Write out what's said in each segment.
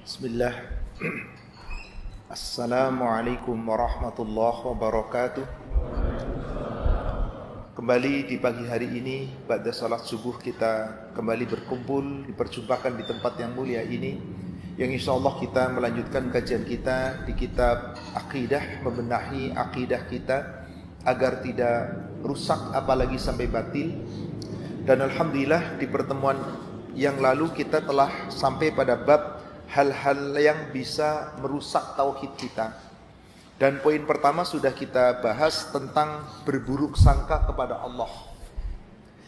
Bismillah. Assalamualaikum warahmatullahi wabarakatuh. Kembali di pagi hari ini, pada salat subuh kita kembali berkumpul, diperjumpakan di tempat yang mulia ini, yang insyaallah kita melanjutkan kajian kita di kitab Aqidah, membenahi akidah kita agar tidak rusak apalagi sampai batil. Dan alhamdulillah di pertemuan yang lalu kita telah sampai pada bab hal-hal yang bisa merusak tauhid kita. Dan poin pertama sudah kita bahas tentang berburuk sangka kepada Allah.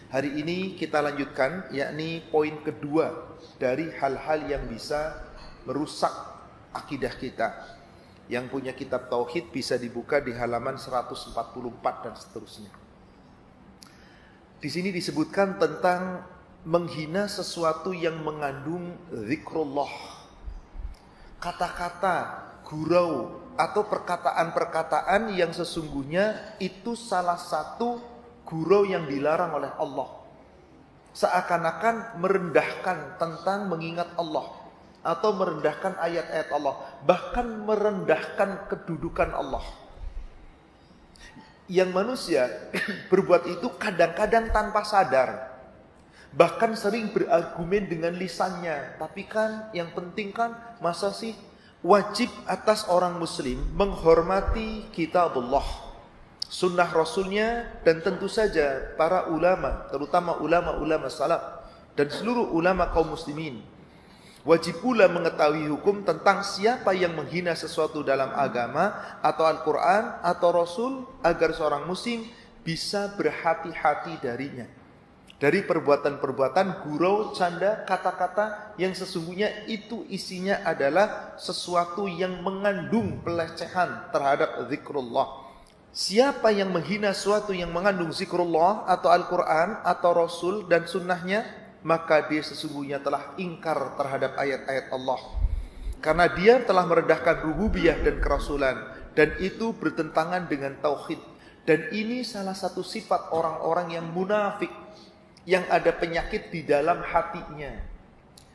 Hari ini kita lanjutkan, yakni poin kedua dari hal-hal yang bisa merusak akidah kita. Yang punya kitab tauhid bisa dibuka di halaman 144 dan seterusnya. Di sini disebutkan tentang menghina sesuatu yang mengandung zikrullah. Kata-kata, gurau, atau perkataan-perkataan yang sesungguhnya itu salah satu gurau yang dilarang oleh Allah. Seakan-akan merendahkan tentang mengingat Allah, atau merendahkan ayat-ayat Allah, bahkan merendahkan kedudukan Allah. Yang manusia berbuat itu kadang-kadang tanpa sadar. Bahkan sering berargumen dengan lisannya. Tapi kan yang penting kan, masa sih wajib atas orang muslim menghormati kitabullah, sunnah rasulnya, dan tentu saja para ulama, terutama ulama-ulama salaf dan seluruh ulama kaum muslimin. Wajib pula mengetahui hukum tentang siapa yang menghina sesuatu dalam agama atau Al-Quran atau Rasul, agar seorang muslim bisa berhati-hati darinya. Dari perbuatan-perbuatan gurau, canda, kata-kata yang sesungguhnya itu isinya adalah sesuatu yang mengandung pelecehan terhadap zikrullah. Siapa yang menghina sesuatu yang mengandung zikrullah atau Al-Quran atau Rasul dan sunnahnya, maka dia sesungguhnya telah ingkar terhadap ayat-ayat Allah. Karena dia telah merendahkan rububiyah dan kerasulan, dan itu bertentangan dengan tauhid. Dan ini salah satu sifat orang-orang yang munafik, yang ada penyakit di dalam hatinya.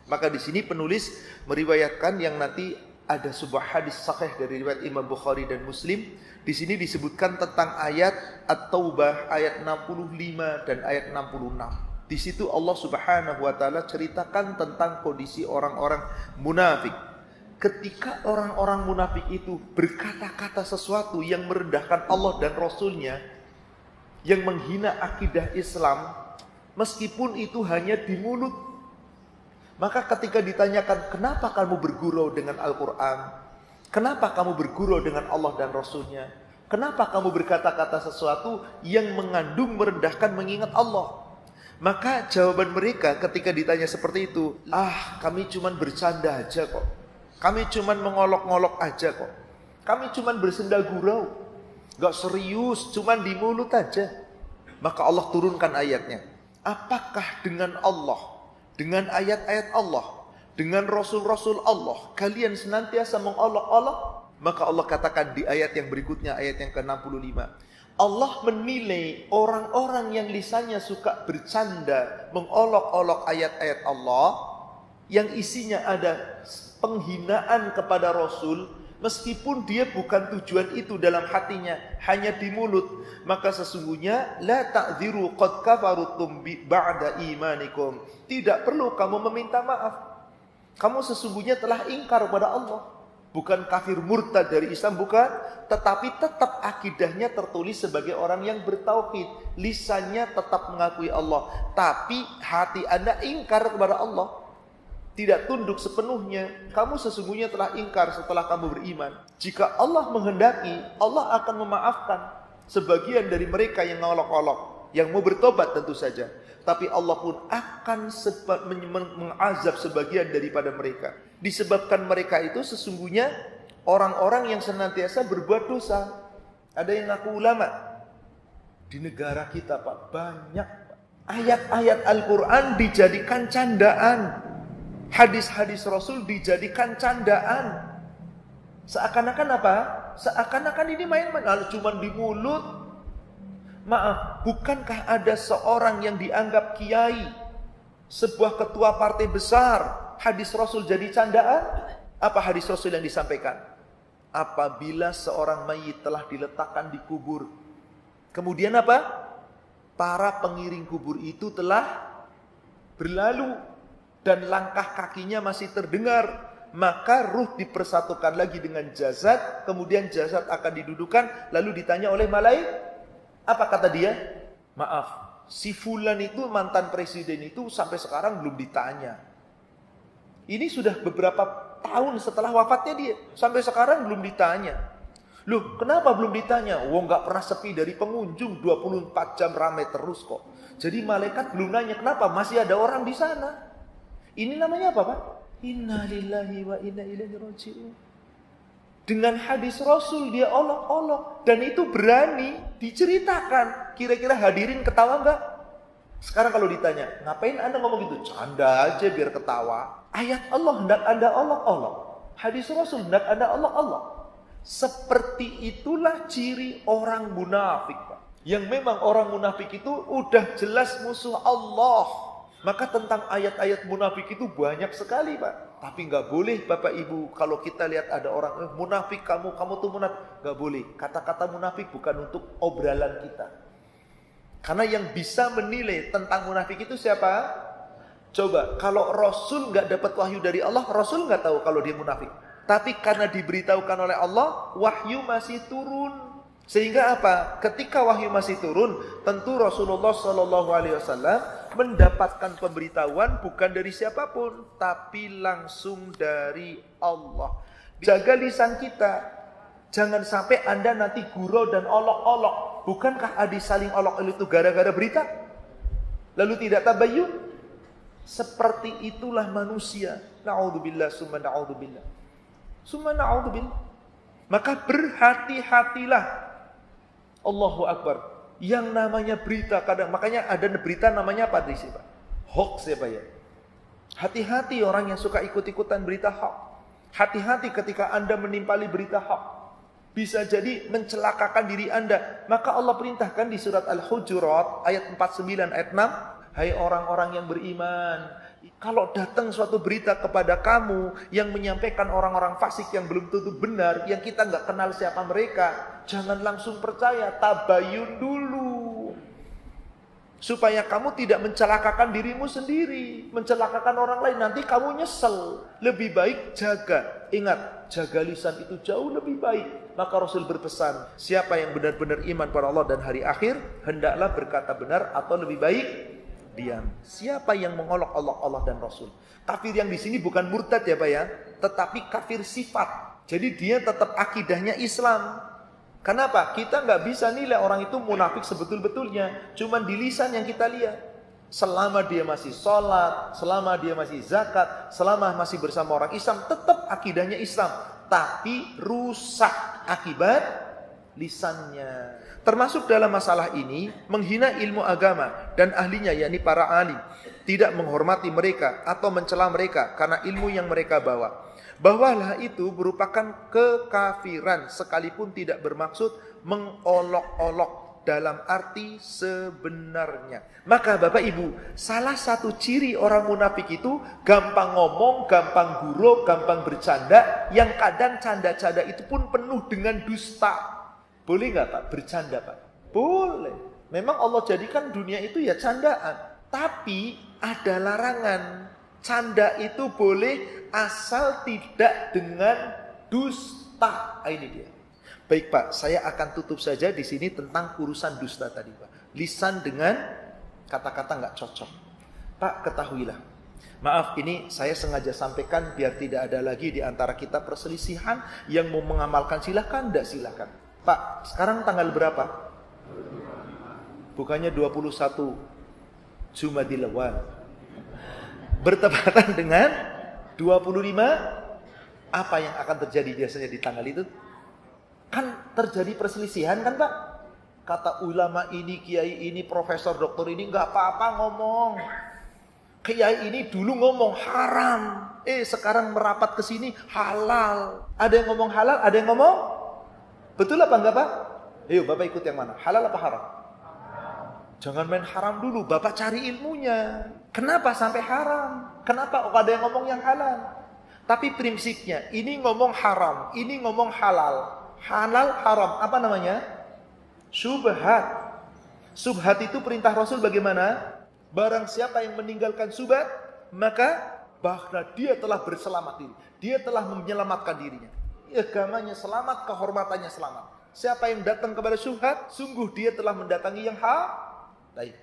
Maka di sini penulis meriwayatkan yang nanti ada sebuah hadis sahih dari riwayat Imam Bukhari dan Muslim. Di sini disebutkan tentang ayat At-Taubah ayat 65 dan ayat 66. Di situ Allah Subhanahu wa taala ceritakan tentang kondisi orang-orang munafik. Ketika orang-orang munafik itu berkata-kata sesuatu yang merendahkan Allah dan Rasulnya, yang menghina akidah Islam, meskipun itu hanya di mulut. Maka ketika ditanyakan, kenapa kamu bergurau dengan Al-Quran? Kenapa kamu bergurau dengan Allah dan Rasulnya? Kenapa kamu berkata-kata sesuatu yang mengandung merendahkan mengingat Allah? Maka jawaban mereka ketika ditanya seperti itu, kami cuman bercanda aja kok. Kami cuman mengolok-ngolok aja kok. Kami cuman bersenda gurau. Gak serius, cuman di mulut aja. Maka Allah turunkan ayatnya. Apakah dengan Allah, dengan ayat-ayat Allah, dengan Rasul-Rasul Allah, kalian senantiasa mengolok-olok? Maka Allah katakan di ayat yang berikutnya, ayat yang ke-65. Allah menilai orang-orang yang lisannya suka bercanda, mengolok-olok ayat-ayat Allah, yang isinya ada penghinaan kepada Rasul, meskipun dia bukan tujuan itu dalam hatinya, hanya di mulut. Maka sesungguhnya la ta'dziru qad kafarutum ba'da imanikum. Tidak perlu kamu meminta maaf. Kamu sesungguhnya telah ingkar kepada Allah. Bukan kafir murtad dari Islam, bukan, tetapi tetap akidahnya tertulis sebagai orang yang bertauhid. Lisannya tetap mengakui Allah, tapi hati Anda ingkar kepada Allah. Tidak tunduk sepenuhnya. Kamu sesungguhnya telah ingkar setelah kamu beriman. Jika Allah menghendaki, Allah akan memaafkan sebagian dari mereka yang ngolok-olok, yang mau bertobat tentu saja. Tapi Allah pun akan mengazab sebagian daripada mereka. Disebabkan mereka itu sesungguhnya orang-orang yang senantiasa berbuat dosa. Ada yang ngaku ulama. Di negara kita Pak, banyak ayat-ayat Al-Quran dijadikan candaan. Hadis-hadis Rasul dijadikan candaan. Seakan-akan apa? Seakan-akan ini main-main, cuma di mulut. Maaf, bukankah ada seorang yang dianggap kiai, sebuah ketua partai besar, hadis Rasul jadi candaan? Apa hadis Rasul yang disampaikan? Apabila seorang mayit telah diletakkan di kubur, kemudian apa? Para pengiring kubur itu telah berlalu dan langkah kakinya masih terdengar, maka ruh dipersatukan lagi dengan jasad, kemudian jasad akan didudukan, lalu ditanya oleh malaikat. Apa kata dia? Maaf, si fulan itu mantan presiden itu sampai sekarang belum ditanya. Ini sudah beberapa tahun setelah wafatnya dia, sampai sekarang belum ditanya. Loh, kenapa belum ditanya? Wong nggak pernah sepi dari pengunjung, 24 jam ramai terus kok. Jadi malaikat belum nanya, kenapa masih ada orang di sana? Ini namanya apa, Pak? Inna lillahi wa inna ilaihi raji'un. Dengan hadis Rasul dia olok-olok, dan itu berani diceritakan. Kira-kira hadirin ketawa enggak? Sekarang kalau ditanya, ngapain Anda ngomong gitu? Canda aja biar ketawa. Ayat Allah hendak Anda olok-olok, hadis Rasul hendak Anda olok-olok. Seperti itulah ciri orang munafik, Pak. Yang memang orang munafik itu udah jelas musuh Allah. Maka tentang ayat-ayat munafik itu banyak sekali, Pak. Tapi nggak boleh, Bapak Ibu, kalau kita lihat ada orang munafik, kamu tuh munafik, nggak boleh. Kata-kata munafik bukan untuk obrolan kita. Karena yang bisa menilai tentang munafik itu siapa? Coba, kalau Rasul nggak dapat wahyu dari Allah, Rasul nggak tahu kalau dia munafik. Tapi karena diberitahukan oleh Allah, wahyu masih turun. Sehingga apa? Ketika wahyu masih turun, tentu Rasulullah SAW mendapatkan pemberitahuan bukan dari siapapun, tapi langsung dari Allah. Jaga lisan kita. Jangan sampai Anda nanti gurau dan olok-olok. Bukankah hadis saling olok-olok itu gara-gara berita? Lalu tidak tabayyun? Seperti itulah manusia. Na'udzubillah, summa na'udzubillah. Summa na'udzubillah. Maka berhati-hatilah. Allahu Akbar. Yang namanya berita kadang, makanya ada berita namanya apa di sini, Pak? Hoax ya, Pak ya. Hati-hati orang yang suka ikut-ikutan berita hoax. Hati-hati ketika Anda menimpali berita hoax. Bisa jadi mencelakakan diri Anda. Maka Allah perintahkan di surat Al-Hujurat ayat 49 ayat 6, hai orang-orang yang beriman, kalau datang suatu berita kepada kamu yang menyampaikan orang-orang fasik yang belum tentu benar, yang kita nggak kenal siapa mereka, jangan langsung percaya, tabayun dulu. Supaya kamu tidak mencelakakan dirimu sendiri, mencelakakan orang lain, nanti kamu nyesel. Lebih baik jaga, ingat, jaga lisan itu jauh lebih baik. Maka Rasul berpesan, siapa yang benar-benar iman pada Allah dan hari akhir, hendaklah berkata benar atau lebih baik diam. Siapa yang mengolok-olok Allah dan Rasul? Kafir yang di sini bukan murtad ya, Pak ya, tetapi kafir sifat. Jadi dia tetap akidahnya Islam. Kenapa? Kita nggak bisa nilai orang itu munafik sebetul-betulnya. Cuman di lisan yang kita lihat. Selama dia masih sholat, selama dia masih zakat, selama masih bersama orang Islam, tetap akidahnya Islam. Tapi rusak akibat lisannya. Termasuk dalam masalah ini, menghina ilmu agama dan ahlinya, yakni para alim, tidak menghormati mereka atau mencela mereka karena ilmu yang mereka bawa. Bahwalah itu merupakan kekafiran sekalipun tidak bermaksud mengolok-olok dalam arti sebenarnya. Maka Bapak Ibu, salah satu ciri orang munafik itu gampang ngomong, gampang gurau, gampang bercanda, yang kadang canda-canda itu pun penuh dengan dusta. Boleh nggak Pak bercanda, Pak? Boleh. Memang Allah jadikan dunia itu ya candaan. Tapi ada larangan. Canda itu boleh asal tidak dengan dusta. Ini dia. Baik Pak, saya akan tutup saja di sini tentang urusan dusta tadi Pak. Lisan dengan kata-kata nggak cocok. Pak, ketahuilah. Maaf, ini saya sengaja sampaikan biar tidak ada lagi di antara kita perselisihan. Yang mau mengamalkan silahkan, tidak silahkan. Pak, sekarang tanggal berapa? Bukannya 21 Jumadil Awal. Bertepatan dengan 25. Apa yang akan terjadi biasanya di tanggal itu? Kan terjadi perselisihan kan Pak? Kata ulama ini, kiai ini, profesor, doktor ini, nggak apa-apa ngomong. Kiai ini dulu ngomong haram. Sekarang merapat ke sini halal. Ada yang ngomong halal, ada yang ngomong betul apa enggak Pak? Ayo Bapak ikut yang mana? Halal apa haram? Jangan main haram dulu, Bapak cari ilmunya. Kenapa sampai haram? Kenapa ada yang ngomong yang halal? Tapi prinsipnya, ini ngomong haram, ini ngomong halal. Halal, haram, apa namanya? Syubhat. Syubhat itu perintah Rasul bagaimana? Barang siapa yang meninggalkan syubhat, maka bahwa dia telah berselamat diri. Dia telah menyelamatkan dirinya. Agamanya selamat, kehormatannya selamat. Siapa yang datang kepada syubhat, sungguh dia telah mendatangi yang baik.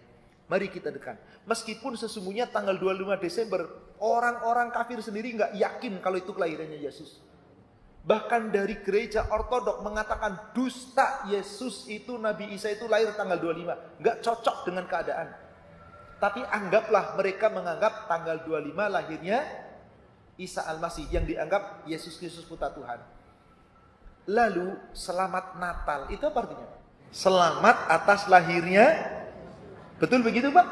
Mari kita dekat. Meskipun sesungguhnya tanggal 25 Desember, orang-orang kafir sendiri nggak yakin kalau itu kelahirannya Yesus. Bahkan dari gereja ortodok mengatakan dusta, Yesus itu, Nabi Isa itu lahir tanggal 25. Nggak cocok dengan keadaan. Tapi anggaplah mereka menganggap tanggal 25 lahirnya Isa Al-Masih, yang dianggap Yesus Kristus putra Tuhan. Lalu selamat Natal, itu apa artinya? Selamat atas lahirnya. Betul begitu Pak?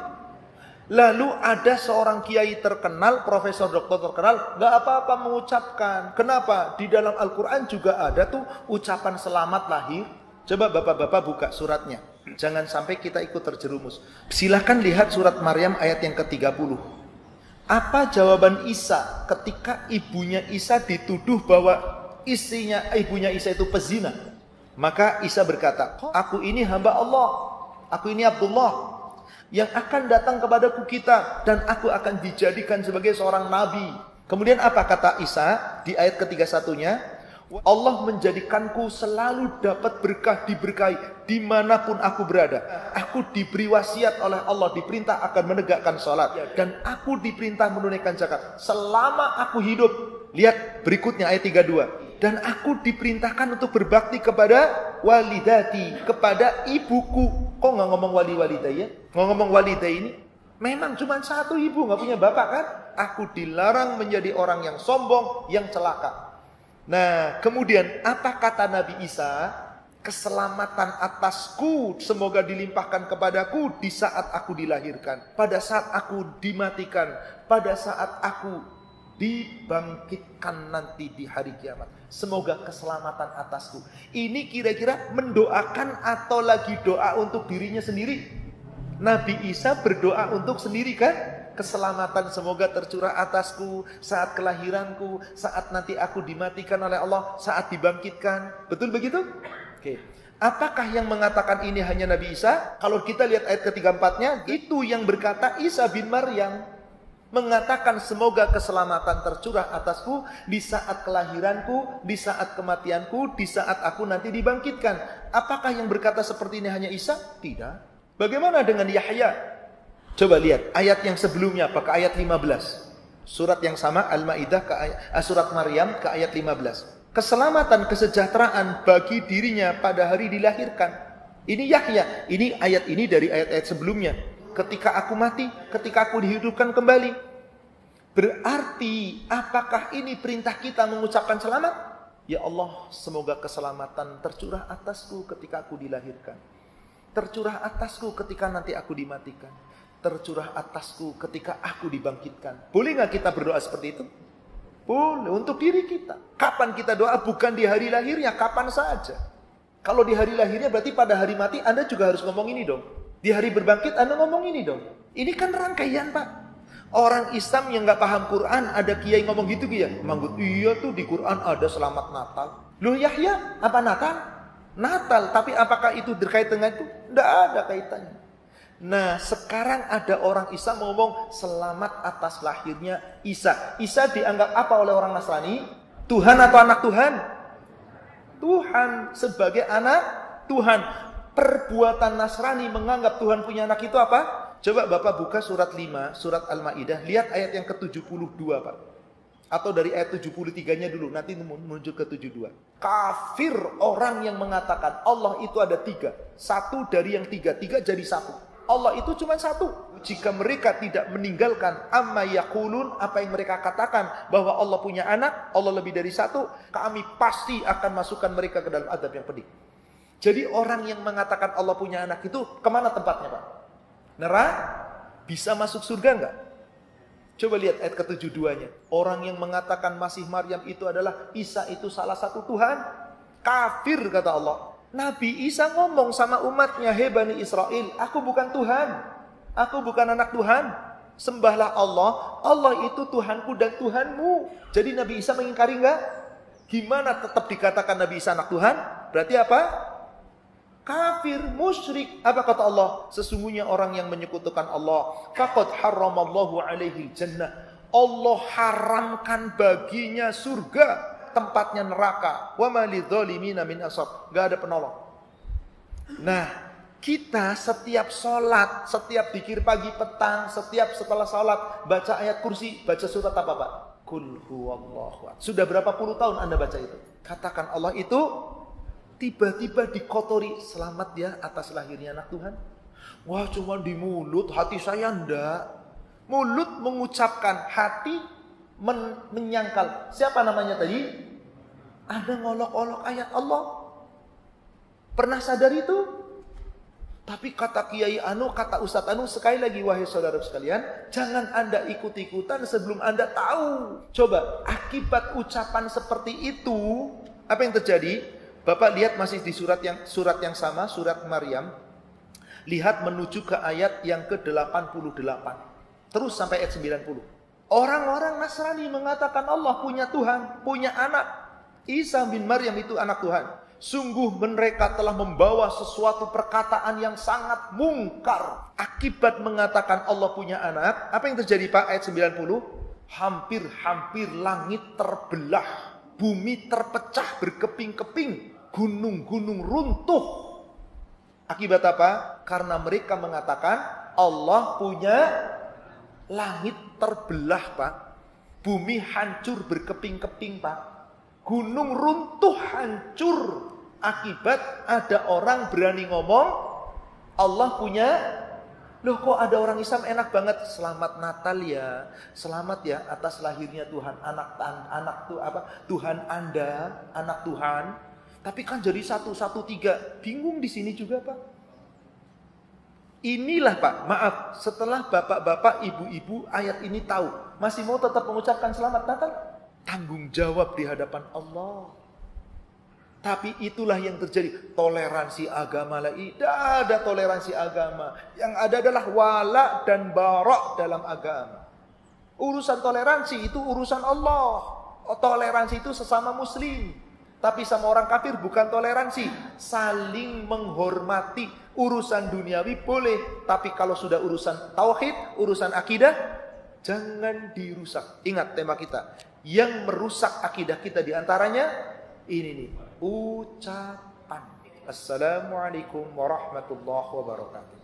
Lalu ada seorang kiai terkenal, profesor doktor terkenal, gak apa-apa mengucapkan. Kenapa? Di dalam Al-Quran juga ada tuh ucapan selamat lahir. Coba bapak-bapak buka suratnya. Jangan sampai kita ikut terjerumus. Silahkan lihat surat Maryam ayat yang ke-30. Apa jawaban Isa ketika ibunya Isa dituduh bahwa ibunya Isa itu pezina? Maka Isa berkata, aku ini hamba Allah, aku ini Abdullah, yang akan datang kepadaku kita, dan aku akan dijadikan sebagai seorang nabi. Kemudian apa kata Isa di ayat ke-31-nya? Allah menjadikanku selalu dapat berkah, diberkahi dimanapun aku berada. Aku diberi wasiat oleh Allah, diperintah akan menegakkan sholat, dan aku diperintah menunaikan zakat selama aku hidup. Lihat berikutnya ayat 32. Dan aku diperintahkan untuk berbakti kepada walidati, kepada ibuku. Kok nggak ngomong wali-walidah ya? Nggak ngomong walidah ini? Memang cuma satu ibu, nggak punya bapak kan? Aku dilarang menjadi orang yang sombong, yang celaka. Nah, kemudian apa kata Nabi Isa? Keselamatan atasku semoga dilimpahkan kepadaku di saat aku dilahirkan, pada saat aku dimatikan, pada saat aku dibangkitkan nanti di hari kiamat. Semoga keselamatan atasku. Ini kira-kira mendoakan atau lagi doa untuk dirinya sendiri? Nabi Isa berdoa untuk sendiri kan? Keselamatan semoga tercurah atasku saat kelahiranku, saat nanti aku dimatikan oleh Allah, saat dibangkitkan. Betul begitu? Oke. Apakah yang mengatakan ini hanya Nabi Isa? Kalau kita lihat ayat ke-34-nya, itu yang berkata Isa bin Maryam, mengatakan semoga keselamatan tercurah atasku di saat kelahiranku, di saat kematianku, di saat aku nanti dibangkitkan. Apakah yang berkata seperti ini hanya Isa? Tidak. Bagaimana dengan Yahya? Coba lihat ayat yang sebelumnya, ke ayat 15. Surat yang sama, Al-Maidah surat Maryam ke ayat 15. Keselamatan, kesejahteraan bagi dirinya pada hari dilahirkan. Ini Yahya. Ini ayat ini dari ayat-ayat sebelumnya. Ketika aku mati, ketika aku dihidupkan kembali. Berarti apakah ini perintah kita mengucapkan selamat? Ya Allah, semoga keselamatan tercurah atasku ketika aku dilahirkan. Tercurah atasku ketika nanti aku dimatikan. Tercurah atasku ketika aku dibangkitkan. Boleh gak kita berdoa seperti itu? Boleh, untuk diri kita. Kapan kita doa? Bukan di hari lahirnya, kapan saja. Kalau di hari lahirnya berarti pada hari mati Anda juga harus ngomong ini dong. Di hari berbangkit Anda ngomong ini dong. Ini kan rangkaian Pak. Orang Islam yang gak paham Quran, ada kiai ngomong gitu ya. Manggut, iya tuh di Quran ada selamat Natal. Loh Yahya, apa Natal? Natal, tapi apakah itu terkait dengan itu? Tidak ada kaitannya. Nah, sekarang ada orang Islam ngomong selamat atas lahirnya Isa. Isa dianggap apa oleh orang Nasrani? Tuhan atau anak Tuhan? Tuhan, sebagai anak Tuhan. Perbuatan Nasrani menganggap Tuhan punya anak itu apa? Coba Bapak buka surat 5, surat Al-Maidah, lihat ayat yang ke-72 Pak. Atau dari ayat 73-nya dulu, nanti menuju ke 72. Kafir orang yang mengatakan Allah itu ada 3. Satu dari yang 3, 3 jadi 1. Allah itu cuma 1. Jika mereka tidak meninggalkan amma yaqulun, apa yang mereka katakan bahwa Allah punya anak, Allah lebih dari 1, kami pasti akan masukkan mereka ke dalam azab yang pedih. Jadi orang yang mengatakan Allah punya anak itu kemana tempatnya Pak? Neraka? Bisa masuk surga enggak? Coba lihat ayat ke-72-nya. Orang yang mengatakan Masih Maryam itu adalah Isa itu salah satu Tuhan, kafir kata Allah. Nabi Isa ngomong sama umatnya, "Hei Bani Israel, aku bukan Tuhan. Aku bukan anak Tuhan. Sembahlah Allah, Allah itu Tuhanku dan Tuhanmu. Jadi Nabi Isa mengingkari enggak? Gimana tetap dikatakan Nabi Isa anak Tuhan? Berarti apa? Kafir, musyrik. Apa kata Allah? Sesungguhnya orang yang menyekutukan Allah, faqad harramallahu alaihi jannah. Allah haramkan baginya surga, tempatnya neraka. Wa ma lidzalimina min ansar. Enggak ada penolong. Nah, kita setiap sholat, setiap zikir pagi petang, setiap setelah sholat baca ayat kursi, baca surat apa Pak? Qul huwallahu ahad. Sudah berapa puluh tahun Anda baca itu? Katakan Allah itu tiba-tiba dikotori. Selamat ya atas lahirnya anak Tuhan. Wah, cuma di mulut, hati saya enggak. Mulut mengucapkan, hati menyangkal. Siapa namanya tadi? Ada ngolok-olok ayat Allah. Pernah sadar itu? Tapi kata Kiai Anu, kata Ustadz Anu, sekali lagi wahai saudara sekalian, jangan Anda ikut-ikutan sebelum Anda tahu. Coba, akibat ucapan seperti itu, apa yang terjadi? Bapak lihat masih di surat yang sama, surat Maryam. Lihat menuju ke ayat yang ke-88. Terus sampai ayat 90. Orang-orang Nasrani mengatakan Allah punya Tuhan, punya anak. Isa bin Maryam itu anak Tuhan. Sungguh mereka telah membawa sesuatu perkataan yang sangat mungkar. Akibat mengatakan Allah punya anak, apa yang terjadi Pak? Ayat 90. Hampir-hampir langit terbelah, bumi terpecah berkeping-keping, gunung-gunung runtuh. Akibat apa? Karena mereka mengatakan Allah punya langit terbelah Pak. Bumi hancur berkeping-keping Pak. Gunung runtuh hancur. Akibat ada orang berani ngomong Allah punya. Loh kok ada orang Islam enak banget. Selamat Natal ya. Selamat ya atas lahirnya Tuhan. Tuhan Anda, anak Tuhan. Tapi kan jadi 113. Bingung di sini juga Pak. Inilah Pak, maaf, setelah bapak-bapak, ibu-ibu ayat ini tahu, masih mau tetap mengucapkan selamat Natal? Tanggung jawab di hadapan Allah. Tapi itulah yang terjadi. Toleransi agama lagi. Tidak ada toleransi agama. Yang ada adalah wala dan barok dalam agama. Urusan toleransi itu urusan Allah. Toleransi itu sesama muslim. Tapi sama orang kafir bukan toleransi. Saling menghormati. Urusan duniawi boleh. Tapi kalau sudah urusan tauhid, urusan akidah, jangan dirusak. Ingat tema kita. Yang merusak akidah kita diantaranya ini nih. Ucapan. Assalamualaikum warahmatullahi wabarakatuh.